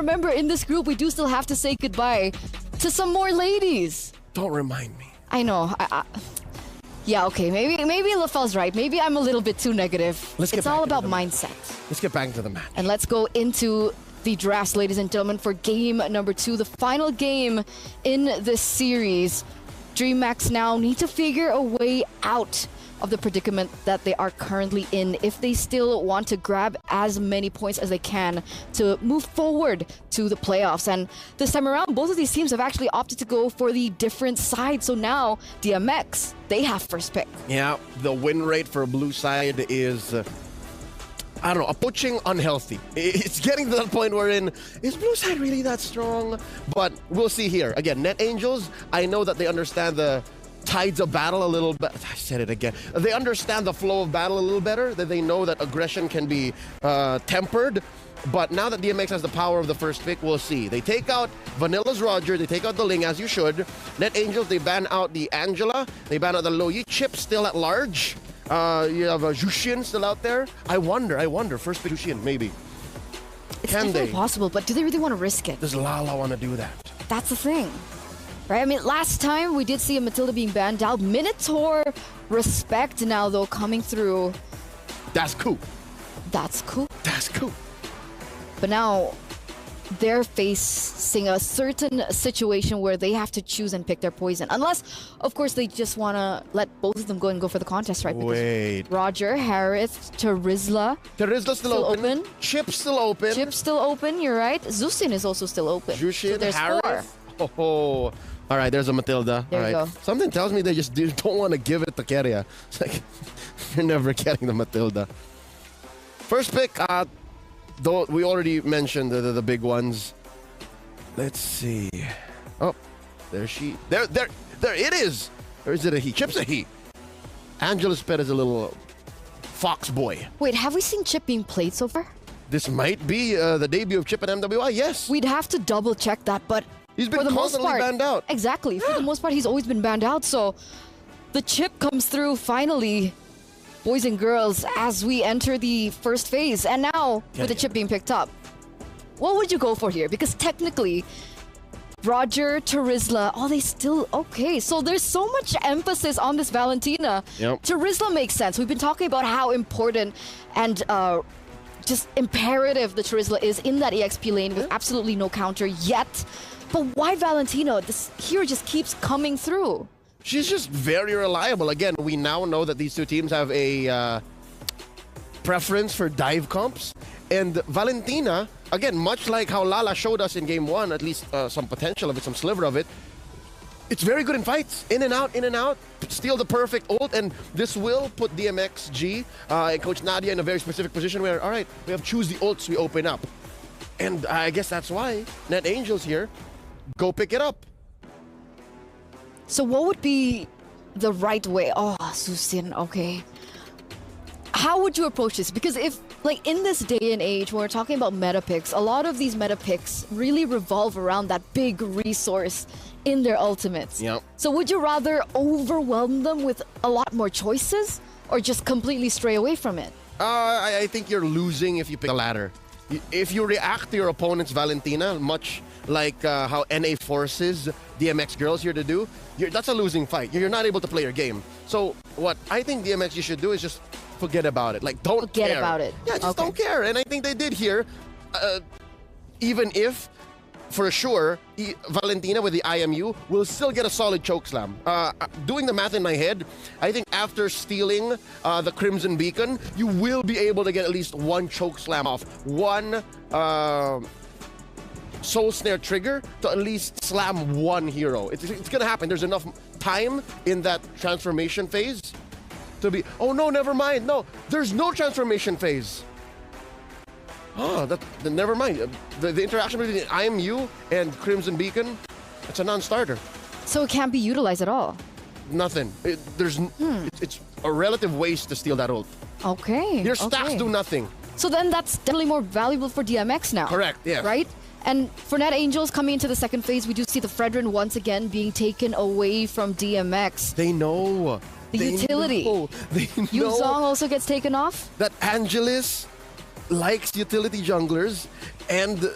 remember, in this group, we do still have to say goodbye to some more ladies. Don't remind me. I know. Yeah, okay. Maybe LaFell's right. Maybe I'm a little bit too negative. It's all about mindset. Let's get back to the match. And let's go into the drafts, ladies and gentlemen, for game number 2, the final game in this series. DreamMax now need to figure a way out of the predicament that they are currently in if they still want to grab as many points as they can to move forward to the playoffs. And this time around, both of these teams have actually opted to go for the different side. So now DMX, they have first pick. Yeah, the win rate for blue side is, I don't know, approaching unhealthy. It's getting to that point wherein, is blue side really that strong? But we'll see here. Again, Net Angels, I know that they understand the tides of battle a little bit. I said it again. They understand the flow of battle a little better, that they know that aggression can be tempered. But now that DMX has the power of the first pick, we'll see. They take out Vanilla's Roger, they take out the Ling, as you should. Net Angels, they ban out the Angela, they ban out the Loyi. Chip still at large. You have a Jushin still out there. I wonder, first pick Jushin, maybe. It's definitely possible, but do they really want to risk it? Does Lala want to do that? That's the thing. Right, I mean, last time we did see a Matilda being banned out. Minotaur respect now, though, coming through. That's cool. That's cool. That's cool. But now they're facing a certain situation where they have to choose and pick their poison. Unless, of course, they just want to let both of them go and go for the contest, right? Because wait. Roger, Harith, Terizla. Terizla's still open. Chip's still open. Chip's still open, you're right. Zusin is also still open. Jushin, so there's Harith. 4. Oh. All right, there's a Matilda. There all you right. go. Something tells me they just don't want to give it to Keria. It's like, you're never getting the Matilda. First pick, though we already mentioned the big ones. Let's see. Oh, there it is. Or is it a he? Chip's a he. Angela's pet is a little fox boy. Wait, have we seen Chip being played so far? This might be the debut of Chip at MWI, yes. We'd have to double check that, but he's been constantly banned out. Exactly. For the most part, he's always been banned out. So the Chip comes through finally, boys and girls, as we enter the first phase. And now, with the Chip being picked up, what would you go for here? Because technically, Roger, Terizla, they still okay. So there's so much emphasis on this Valentina. Yep. Terizla makes sense. We've been talking about how important and just imperative the Terizla is in that EXP lane with absolutely no counter yet. But why Valentina? This hero just keeps coming through. She's just very reliable. Again, we now know that these two teams have a preference for dive comps. And Valentina, again, much like how Lala showed us in game 1, at least some potential of it, some sliver of it, it's very good in fights. In and out, steal the perfect ult, and this will put DMXG and Coach Nadia in a very specific position where, all right, we have choose the ults we open up. And I guess that's why Net Angels here, go pick it up. So what would be the right way? Oh, Susin, okay. How would you approach this? Because if, like, in this day and age, when we're talking about meta picks, a lot of these meta picks really revolve around that big resource in their ultimates. Yep. So would you rather overwhelm them with a lot more choices or just completely stray away from it? I think you're losing if you pick the latter. If you react to your opponent's Valentina, much like how NA forces DMX Girls here to do, that's a losing fight. You're not able to play your game. So what I think DMX you should do is just forget about it. Like, don't care. Forget about it. Yeah, just don't care. And I think they did here. Even if, for sure, Valentina with the IMU will still get a solid chokeslam. Doing the math in my head, I think after stealing the Crimson Beacon, you will be able to get at least one chokeslam off. One Soul Snare trigger to at least slam one hero. It's going to happen. There's enough time in that transformation phase to be... Oh, no, never mind. No, there's no transformation phase. Oh, never mind. The interaction between IMU and Crimson Beacon, it's a non-starter. So it can't be utilized at all? Nothing. It's a relative waste to steal that ult. Okay. Your stacks do nothing. So then that's definitely more valuable for DMX now. Correct, yes. Right? And for Net Angels coming into the second phase, we do see the Fredrin once again being taken away from DMX. They know. The utility. They know. Yuzong also gets taken off? That Angelis likes utility junglers, and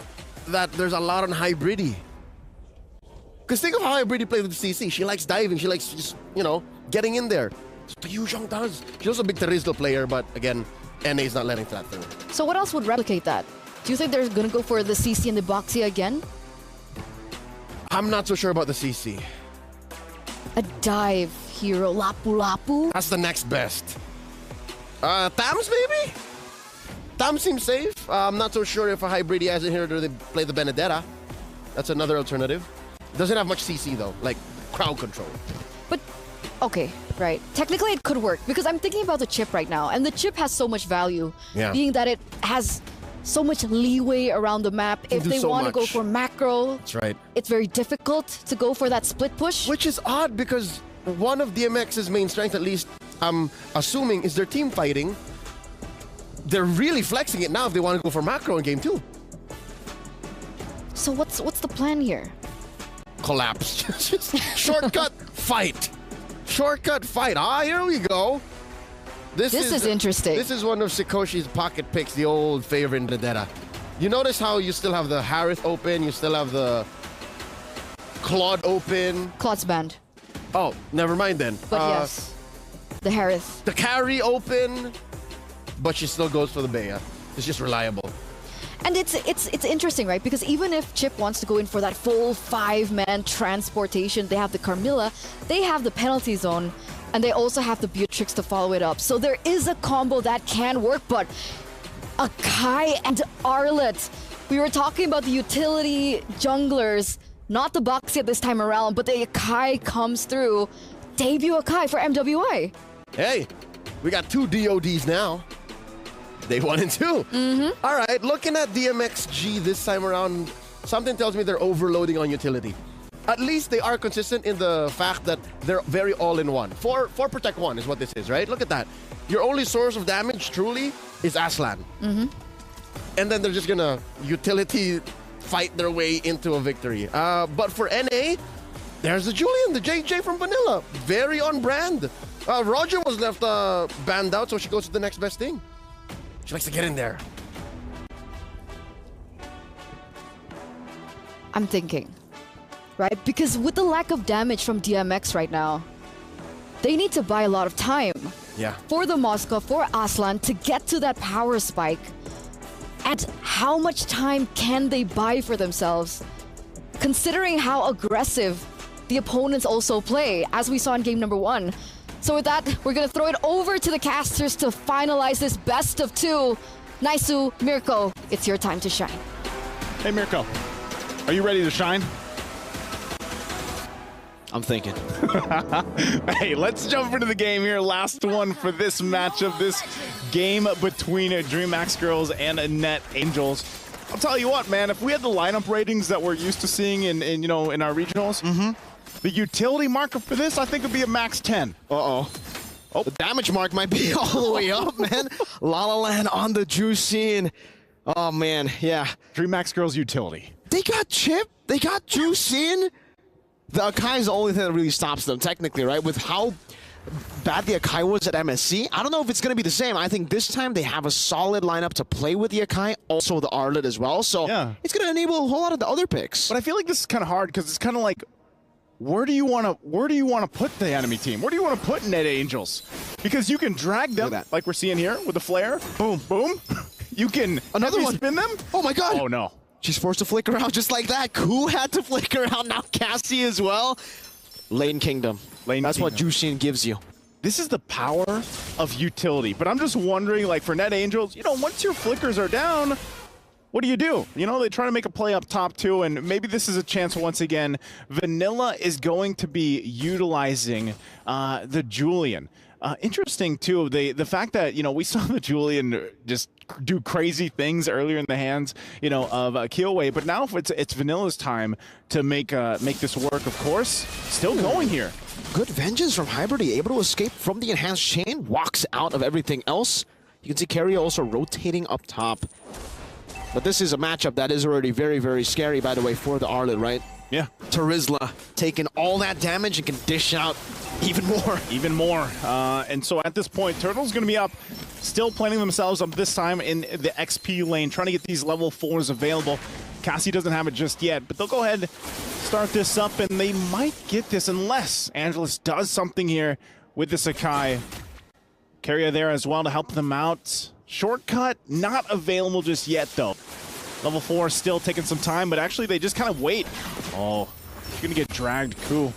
that there's a lot on Hybridi. Because think of how Hybridi plays with CC. She likes diving. She likes just, you know, getting in there. That's what Yu Zhong does. She's also a big Terizla player, but again, NA is not letting that through. So what else would replicate that? Do you think they're going to go for the CC and the Boxia again? I'm not so sure about the CC. A dive hero, Lapu Lapu? That's the next best. Tams maybe? Tams seems safe. I'm not so sure if a Hybridi has in here or they play the Benedetta. That's another alternative. Doesn't have much CC though, like crowd control. But, okay, right. Technically it could work because I'm thinking about the chip right now, and the chip has so much value, being that it has so much leeway around the map. If they want to go for macro, that's right. It's very difficult to go for that split push. Which is odd because one of DMX's main strengths, at least I'm assuming, is their team fighting. They're really flexing it now if they want to go for macro in game 2. So what's the plan here? Collapse. Just shortcut fight. Shortcut fight. Ah, here we go. This is interesting. This is one of Sakoshi's pocket picks, the old favorite Vendetta. You notice how you still have the Harith open, you still have the Claude open. Claude's banned. Oh, never mind then. But yes, the Harith. The carry open, but she still goes for the Bea. It's just reliable. And it's interesting, right? Because even if Chip wants to go in for that full 5-man transportation, they have the Carmilla, they have the penalty zone, and they also have the Beatrix to follow it up. So there is a combo that can work, but Akai and Arlet. We were talking about the utility junglers, not the Boxia this time around, but the Akai comes through. Debut Akai for MWI. Hey, we got 2 DODs now. Day 1 and 2. Mm-hmm. All right, looking at DMXG this time around, something tells me they're overloading on utility. At least they are consistent in the fact that they're very all-in-one. 4 protect 1 is what this is, right? Look at that. Your only source of damage, truly, is Aslan. Mm-hmm. And then they're just gonna utility fight their way into a victory. But for NA, there's the Julian, the JJ from Vanilla. Very on brand. Roger was left banned out, so she goes to the next best thing. She likes to get in there. I'm thinking, right? Because with the lack of damage from DMX right now, they need to buy a lot of time. Yeah. For the Moscow, for Aslan to get to that power spike. And how much time can they buy for themselves? Considering how aggressive the opponents also play, as we saw in game number 1. So with that, we're going to throw it over to the casters to finalize this best of 2. Naisu, Mirko, it's your time to shine. Hey Mirko, are you ready to shine? I'm thinking. Hey, let's jump into the game here. Last one for this matchup, this game between DreamMax Girls and Net Angels. I'll tell you what, man, if we had the lineup ratings that we're used to seeing in our regionals, the utility marker for this, I think, would be a max 10. Oh, the damage mark might be all the way up, man. La La Land on the juice scene. Oh, man, yeah. DreamMax Girls utility. They got Chip. They got juice in. The Akai is the only thing that really stops them, technically, right? With how bad the Akai was at MSC, I don't know if it's going to be the same. I think this time they have a solid lineup to play with the Akai, also the Arlet as well. So it's going to enable a whole lot of the other picks. But I feel like this is kind of hard because it's kind of like, where do you want to put the enemy team? Where do you want to put Net Angels? Because you can drag them, like we're seeing here with the flare. Boom, boom. You can another one spin them. Oh my God! Oh no! She's forced to flicker out just like that. Ku had to flicker out. Now Cassie as well. Lane Kingdom. That's what Jushin gives you. This is the power of utility. But I'm just wondering, like for Net Angels, once your flickers are down, what do? They try to make a play up top too, and maybe this is a chance once again. Vanilla is going to be utilizing the Julian. Interesting too, the fact that we saw the Julian just do crazy things earlier in the hands of Killway, but now it's Vanilla's time to make this work. Of course, still going here. Good vengeance from Hybridi, able to escape from the enhanced chain, walks out of everything else. You can see Carrier also rotating up top. But this is a matchup that is already very, very scary, by the way, for the Arlet, right? Yeah. Terizla taking all that damage and can dish out even more. Even more. And so at this point, Turtle's going to be up, still planning themselves up this time in the XP lane, trying to get these level 4s available. Cassie doesn't have it just yet, but they'll go ahead, start this up, and they might get this unless Angelus does something here with the Sakai. Keria there as well to help them out. Shortcut not available just yet, though. Level 4 still taking some time, but actually they just kind of wait. Oh, she's gonna get dragged. Cool.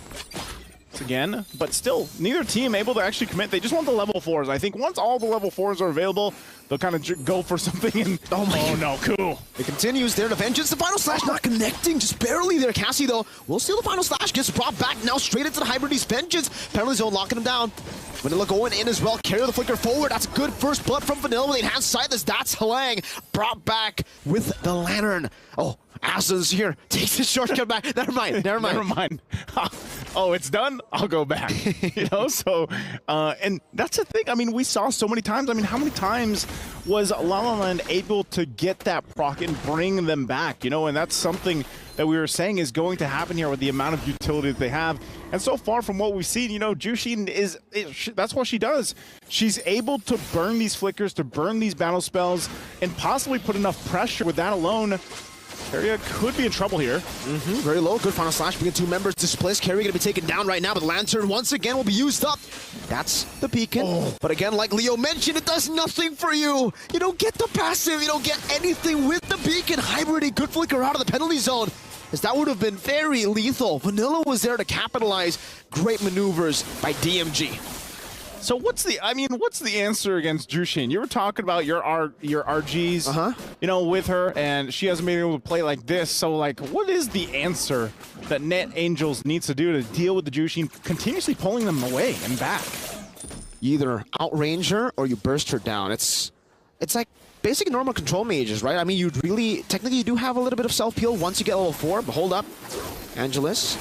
Again, but still, neither team able to actually commit. They just want the level 4s. I think once all the level 4s are available, they'll kind of go for something and... Oh no, cool. It continues there to Vengeance. The final slash not connecting, just barely there. Cassie, though, will steal the final slash. Gets brought back now straight into the Hybrides. Vengeance. Penalty zone locking him down. Vanilla going in as well. Carry the flicker forward. That's a good first blood from Vanilla with the enhanced sight. That's Halang brought back with the Lantern. Oh, Aslan's here. Takes his shortcut back. Never mind. Never mind. Oh, it's done? I'll go back. You know, so, and that's the thing. I mean, we saw so many times. I mean, how many times was La La Land able to get that proc and bring them back? You know, and that's something that we were saying is going to happen here with the amount of utility that they have. And so far from what we've seen, you know, Jushin that's what she does. She's able to burn these flickers, to burn these battle spells, and possibly put enough pressure with that alone. Keria could be in trouble here. Very low. Good final slash. We get 2 members displaced. Keria going to be taken down right now, but Lantern once again will be used up. That's the beacon. Oh. But again, like Leo mentioned, it does nothing for you. You don't get the passive. You don't get anything with the beacon. Hybrid, a good flicker out of the penalty zone, as that would have been very lethal. Vanilla was there to capitalize. Great maneuvers by DMG. So what's the answer against Jushin? You were talking about your RGs, you know, with her, and she hasn't been able to play like this. So, like, what is the answer that Net Angels needs to do to deal with the Jushin continuously pulling them away and back? You either outrange her or you burst her down. It's like basic normal control mages, right? I mean, technically you do have a little bit of self-peel once you get level 4, but hold up. Angelus,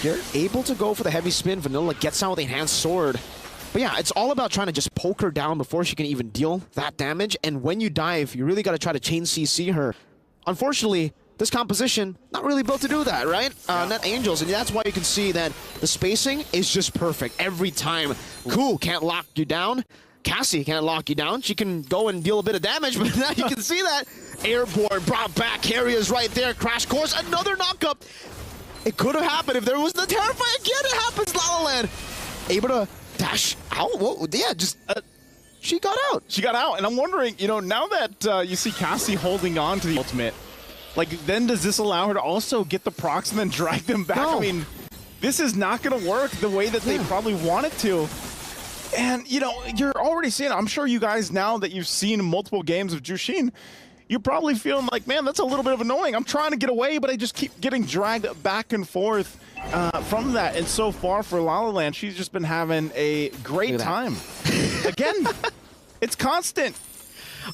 you're able to go for the heavy spin. Vanilla gets out with the enhanced sword. But yeah, it's all about trying to just poke her down before she can even deal that damage. And when you dive, you really got to try to chain CC her. Unfortunately, this composition, not really built to do that, right? Net Angels, and that's why you can see that the spacing is just perfect every time. Cool, can't lock you down. Cassie can't lock you down. She can go and deal a bit of damage, but now you can see that. Airborne brought back. Keria's right there. Crash course, another knockup. It could have happened if there was the Terrify again. It happens, La La Land. Able to dash out? Whoa, yeah, just she got out. She got out, and I'm wondering, you know, now that you see Cassie holding on to the ultimate, like, then does this allow her to also get the procs and then drag them back? No. I mean, this is not going to work the way that they probably want it to. And, you know, you're already seeing, I'm sure you guys, now that you've seen multiple games of Jushin, you're probably feeling like, man, that's a little bit of annoying. I'm trying to get away, but I just keep getting dragged back and forth from that. And so far for La La Land, she's just been having a great time. Again, it's constant.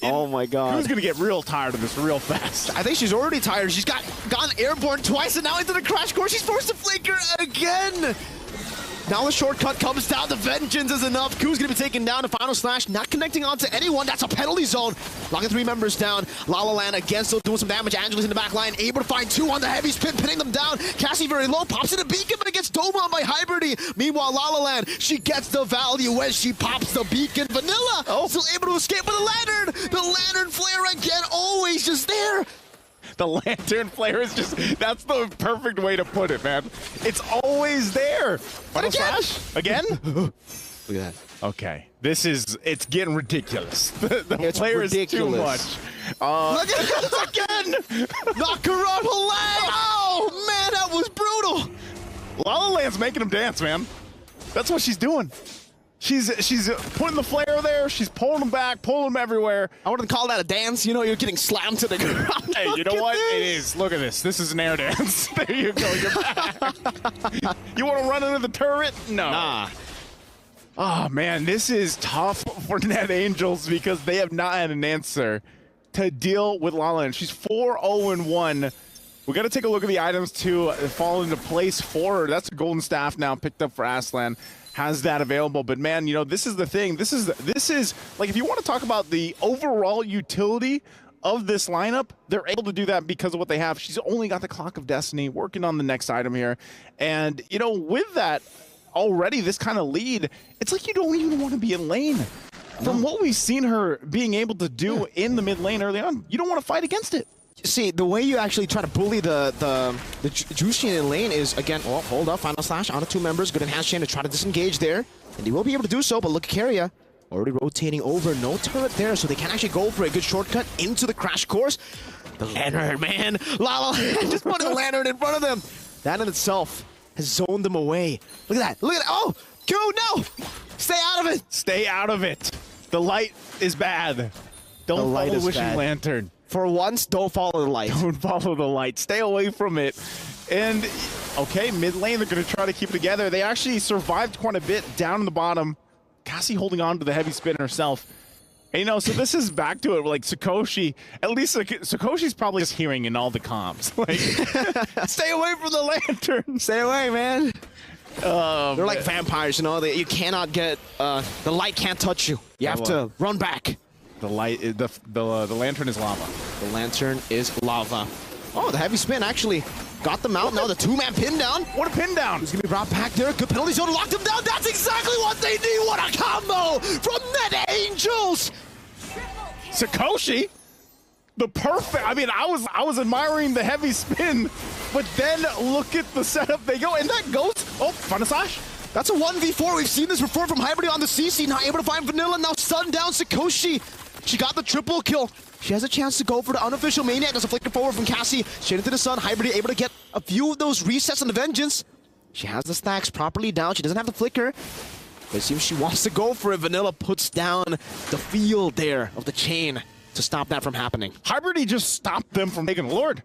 Oh my god. Who's going to get real tired of this real fast? I think she's already tired. She's gone airborne twice, and now into the crash course. She's forced to flicker again. Now the shortcut comes down. The Vengeance is enough. Ku's going to be taken down. The final slash not connecting onto anyone. That's a penalty zone. Locking 3 members down. La La Land again still doing some damage. Angelus in the back line. Able to find 2 on the heavy spin, pinning them down. Cassie very low. Pops in a beacon, but it gets dome on by Hybridy. Meanwhile, La La Land, she gets the value when she pops the beacon. Vanilla still able to escape with the Lantern. The Lantern flare again. Always just there. The Lantern flare is just, that's the perfect way to put it, man. It's always there. Final slash? Again? Look at that. Okay. It's getting ridiculous. The flare ridiculous. is too much. Look at this again! Knock her out, Halang! Oh, man, that was brutal! La La Land's making him dance, man. That's what she's doing. She's putting the flare there. She's pulling them back, pulling them everywhere. I wouldn't call that a dance. You know, you're getting slammed to the ground. Hey, you know what? It is. Look at this. This is an air dance. There you go. You're back. You want to run into the turret? No. Nah. Oh, man. This is tough for Net Angels because they have not had an answer to deal with La La Land. She's 4-0-1. We got to take a look at the items to fall into place for her. That's a golden staff now picked up for Aslan. Has that available, but man, you know, this is the thing. This is like, if you want to talk about the overall utility of this lineup, they're able to do that because of what they have. She's only got the Clock of Destiny, working on the next item here, and you know, with that already, this kind of lead, it's like you don't even want to be in lane. From what we've seen her being able to do in the mid lane early on, you don't want to fight against it. See, the way you actually try to bully the Jushin in lane is, again, oh, hold up, final slash onto 2 members. Good enhanced chain to try to disengage there. And he will be able to do so, but look at Keria. Already rotating over, no turret there, so they can actually go for a good shortcut into the crash course. The lantern, man. Lala just putting the lantern in front of them. That in itself has zoned them away. Look at that. Look at that. Oh, Q, no. Stay out of it. Stay out of it. The light is bad. Don't follow the wishing lantern. For once, don't follow the light. Don't follow the light. Stay away from it. And, okay, mid lane, they're going to try to keep it together. They actually survived quite a bit down in the bottom. Cassie holding on to the heavy spin herself. And, you know, so this is back to it. Like, Sakoshi, at least Sakoshi's probably just hearing in all the comms. Like, stay away from the lantern. Stay away, man. They're like man. vampires, you know. You cannot get, the light can't touch you. You have to run back. The light, the lantern is lava. The lantern is lava. Oh, the heavy spin actually got them out. Now the 2-man pin down. What a pin down. He's going to be brought back there. Good penalty zone to lock them down. That's exactly what they need. What a combo from Net Angels. Sakoshi, the perfect. I mean, I was admiring the heavy spin, but then look at the setup they go, and that goes. Oh, final slash. That's a 1v4. We've seen this before from Hybrid on the CC. Not able to find Vanilla. Now stun down Sakoshi. She got the triple kill. She has a chance to go for the unofficial Maniac. There's a flicker forward from Cassie. Straight into the sun. Hybrid able to get a few of those resets on the Vengeance. She has the stacks properly down. She doesn't have the flicker. But it seems she wants to go for it. Vanilla puts down the field there of the chain to stop that from happening. Hybrid just stopped them from taking the Lord.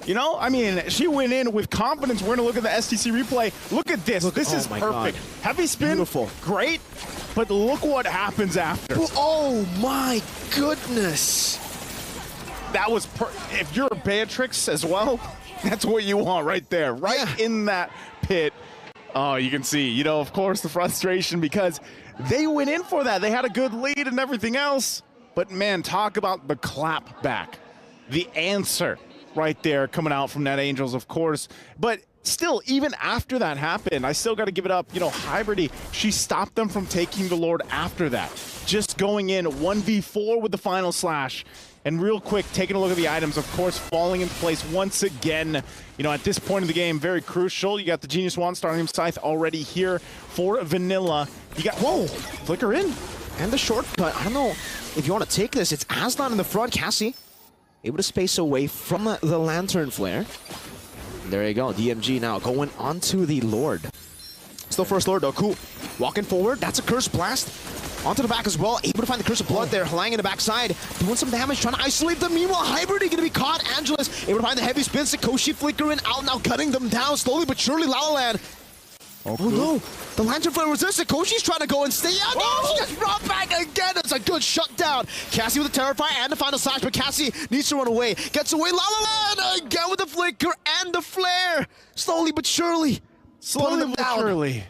You know, I mean, she went in with confidence. We're going to look at the STC replay. Look at this. This is perfect. God. Heavy spin, Beautiful. Great, but look what happens after. Oh my goodness. That was, if you're a Beatrix as well, that's what you want right there, right in that pit. Oh, you can see, you know, of course, the frustration because they went in for that. They had a good lead and everything else. But man, talk about the clap back. The answer right there coming out from Net Angels, of course. But still, even after that happened, I still got to give it up. You know, Hybrid, she stopped them from taking the Lord after that. Just going in 1v4 with the final slash. And real quick, taking a look at the items, of course, falling into place once again. You know, at this point in the game, very crucial. You got the Genius Wand starting Scythe already here for Vanilla. You got, whoa, flicker in. And the shortcut. I don't know if you want to take this. It's Aslan in the front. Cassie able to space away from the Lantern Flare. There you go. DMG now going onto the Lord. Still first Lord though. Cool. Walking forward. That's a Curse Blast. Onto the back as well. Able to find the Curse of Blood there. Lang in the backside. Doing some damage. Trying to isolate them. Meanwhile, Hybrid going to be caught. Angelus able to find the heavy spin. Sakoshi flickering out now. Cutting them down slowly but surely. La La Land. Oh no, the Lantern Flare was there. Sakoshi's trying to go and stay out. No, she gets brought back again. It's a good shutdown. Cassie with the Terrify and the final slash, but Cassie needs to run away. Gets away. La La Land again with the flicker and the flare. Slowly but surely. Slowly but surely.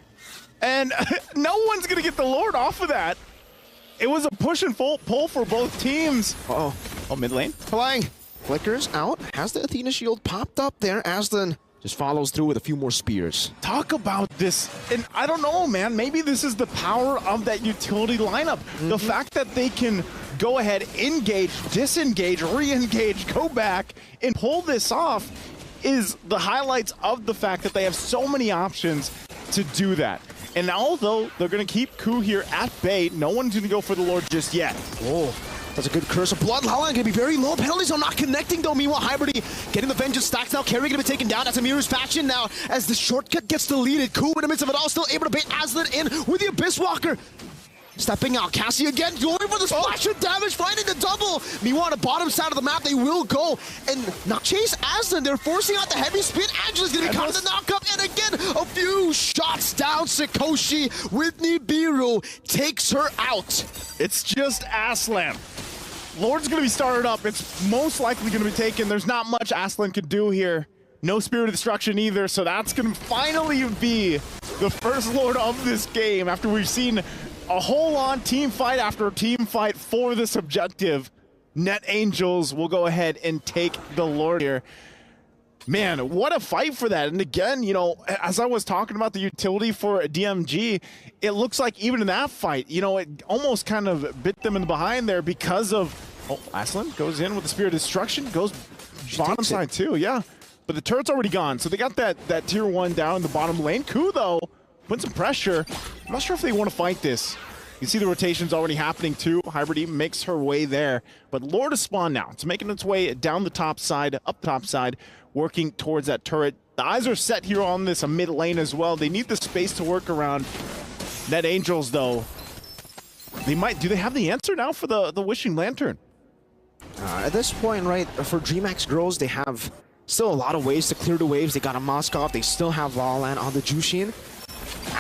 And no one's going to get the Lord off of that. It was a push and pull for both teams. Uh-oh. Oh, mid lane. Flying. Flickers out. Has the Athena shield popped up there. Aslan just follows through with a few more spears. Talk about this, and I don't know, man, maybe this is the power of that utility lineup. The fact that they can go ahead, engage, disengage, re-engage, go back, and pull this off is the highlights of the fact that they have so many options to do that. And although they're going to keep Ku here at bay, no one's going to go for the Lord just yet. Oh. That's a good Curse of Blood. Lala gonna be very low. Penalties are not connecting though. Meanwhile, Hybrid getting the Vengeance stacks now. Carry gonna be taken down. That's a Mirror's Faction now as the shortcut gets deleted. Ku in the midst of it all still able to bait Aslan in with the Abyss Walker. Stepping out. Cassie again going for the splash of damage, finding the double. Meanwhile, on the bottom side of the map, they will go and not chase Aslan. They're forcing out the heavy spin. Angela's gonna be caught in the knockup. And again, a few shots down. Sakoshi with Nibiru takes her out. It's just Aslan. Lord's going to be started up. It's most likely going to be taken. There's not much Aslan could do here. No Spirit of Destruction either, so that's going to finally be the first Lord of this game after we've seen a whole-on team fight after team fight for this objective. Net Angels will go ahead and take the Lord here. Man, what a fight for that. And again, you know, as I was talking about the utility for DMG, it looks like even in that fight, you know, it almost kind of bit them in the behind there because of, oh, Aslan goes in with the Spirit of Destruction, goes bottom side too, yeah. But the turret's already gone, so they got that tier 1 down in the bottom lane. Ku, though, put some pressure. I'm not sure if they want to fight this. You see the rotations already happening too. Hybrid makes her way there. But Lord is spawned now. It's making its way down the top side, up the top side, working towards that turret. The eyes are set here on this mid lane as well. They need the space to work around. Net Angels, though, do they have the answer now for the Wishing Lantern? At this point, right, for DreamMax Girls, they have still a lot of ways to clear the waves. They got a Moskov. They still have La La Land on the Jushin.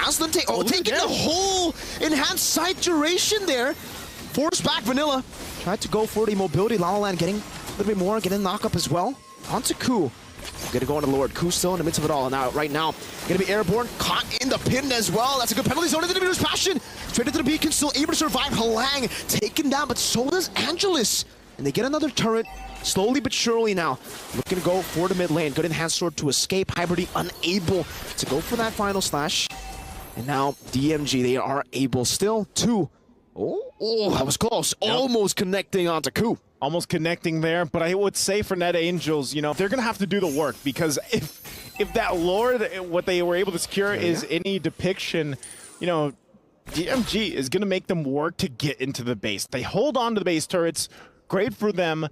Aslan taking the whole enhanced sight duration there. Force back Vanilla. Tried to go for the mobility. La La Land getting a little bit more, getting knock up as well. Onto Ku. Gonna go on to Lord. Ku still in the midst of it all. Now, right now, gonna be airborne. Caught in the pin as well. That's a good penalty zone into the Meteor's Passion. Straight into the beacon, still able to survive. Halang taken down, but so does Angelus. And they get another turret. Slowly but surely now. Looking to go for the mid lane. Good enhanced sword to escape. Hybrid unable to go for that final slash. And now DMG, they are able still to... Oh, that was close. Yep. Almost connecting onto Ku. Almost connecting there, but I would say for Net Angels, you know, they're going to have to do the work, because if that Lord, what they were able to secure is any depiction, you know, DMG is going to make them work to get into the base. They hold on to the base turrets. Great for them.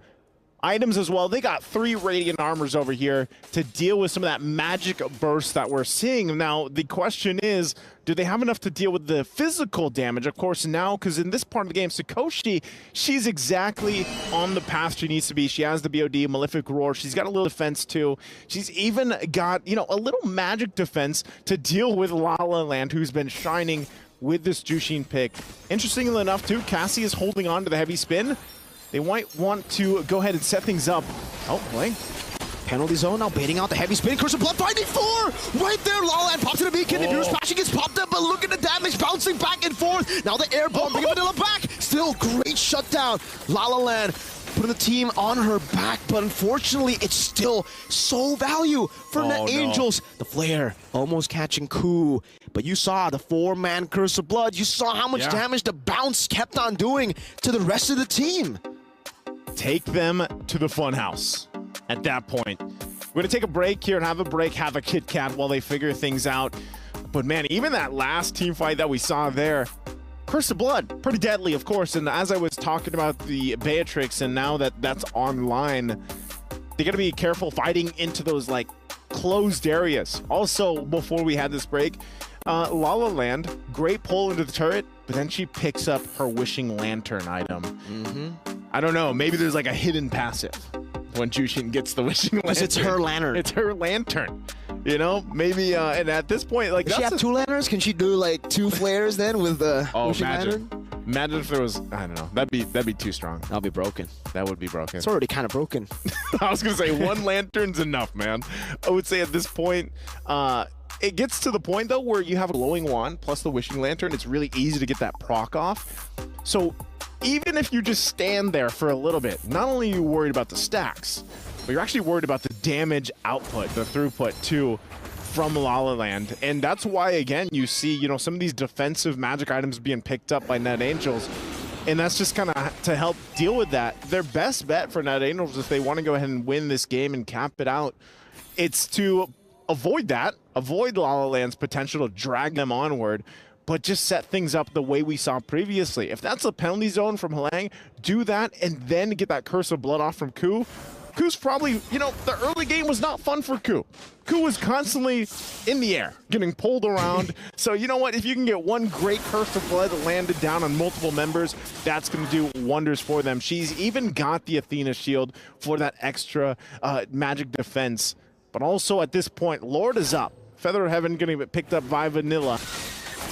Items as well. They got 3 Radiant Armors over here to deal with some of that magic burst that we're seeing. Now, the question is, do they have enough to deal with the physical damage? Of course, now, because in this part of the game, Sakoshi, she's exactly on the path she needs to be. She has the BOD, Malefic Roar. She's got a little defense, too. She's even got, you know, a little magic defense to deal with La La Land, who's been shining with this Jushin pick. Interestingly enough, too, Cassie is holding on to the heavy spin. They might want to go ahead and set things up. Oh, boy. Penalty zone now baiting out the heavy spin. Curse of Blood finding 4! Right there, La La Land pops in a beacon. The Meteor's Passion gets popped up, but look at the damage bouncing back and forth. Now the air bomb, bringing Vanilla back. Still great shutdown. La La Land putting the team on her back, but unfortunately, it's still so value for Net Angels. The flare almost catching Ku, but you saw the 4-man Curse of Blood. You saw how much damage the bounce kept on doing to the rest of the team. Take them to the funhouse at that point. We're going to take a break here and have a Kit Kat while they figure things out. But man, even that last team fight that we saw there, Curse of Blood, pretty deadly, of course. And as I was talking about the Beatrix, and now that that's online, they got to be careful fighting into those like closed areas. Also, before we had this break, La La Land, great pull into the turret, but then she picks up her Wishing Lantern item. I don't know, maybe there's like a hidden passive when Jushin gets the Wishing Lantern. It's her lantern. It's her lantern. You know, maybe, and at this point, like, does she have 2 lanterns? Can she do like 2 flares then with the Wishing Lantern? Imagine if there was, I don't know, that'd be too strong. That'll be broken. That would be broken. It's already kind of broken. I was gonna say 1 lantern's enough, man. I would say at this point, it gets to the point though where you have a glowing wand plus the Wishing Lantern. It's really easy to get that proc off. So even if you just stand there for a little bit, not only are you worried about the stacks, but you're actually worried about the damage output, the throughput too, from La La Land. And that's why, again, you see, you know, some of these defensive magic items being picked up by Net Angels. And that's just kind of to help deal with that. Their best bet for Net Angels, if they want to go ahead and win this game and cap it out, it's to avoid that, avoid La La Land's potential to drag them onward, but just set things up the way we saw previously. If that's a penalty zone from Halang, do that and then get that Curse of Blood off from Ku. Ku's probably, you know, the early game was not fun for Ku. Ku was constantly in the air, getting pulled around. So you know what? If you can get 1 great Curse of Blood landed down on multiple members, that's going to do wonders for them. She's even got the Athena shield for that extra magic defense. But also at this point, Lord is up. Feather of Heaven going to get picked up by Vanilla.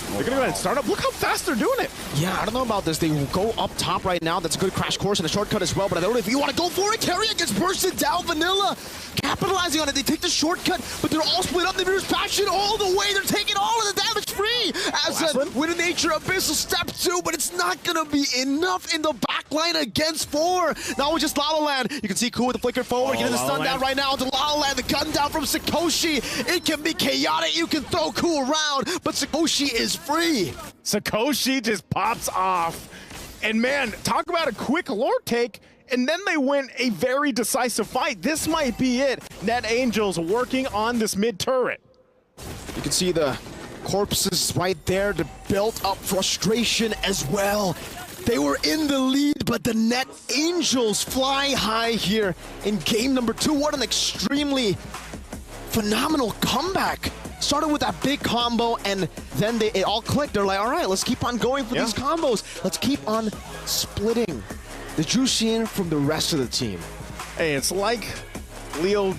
They're going to go ahead and start up. Look how fast they're doing it. Yeah, I don't know about this. They go up top right now. That's a good crash course and a shortcut as well, but I don't know if you want to go for it. Carrier gets bursted down. Vanilla capitalizing on it. They take the shortcut, but they're all split up. The Meteor's Passion all the way. They're taking all of the damage free. As with a nature Abyssal step 2, but it's not going to be enough in the back line against 4. Now it's just La La Land. You can see Ku with the flicker forward, getting the stun down right now to La La Land. The gun down from Sakoshi. It can be chaotic. You can throw Ku around, but Sakoshi is free. Sakoshi just pops off. And man, talk about a quick lore take. and then they win a very decisive fight. This might be it. Net Angels working on this mid turret. You can see the corpses right there, the built-up frustration as well. They were in the lead, but the Net Angels fly high here in game number 2. What an extremely phenomenal comeback. Started with that big combo, and then it all clicked. They're like, all right, let's keep on going for these combos. Let's keep on splitting the Juicing from the rest of the team. Hey, it's like Leo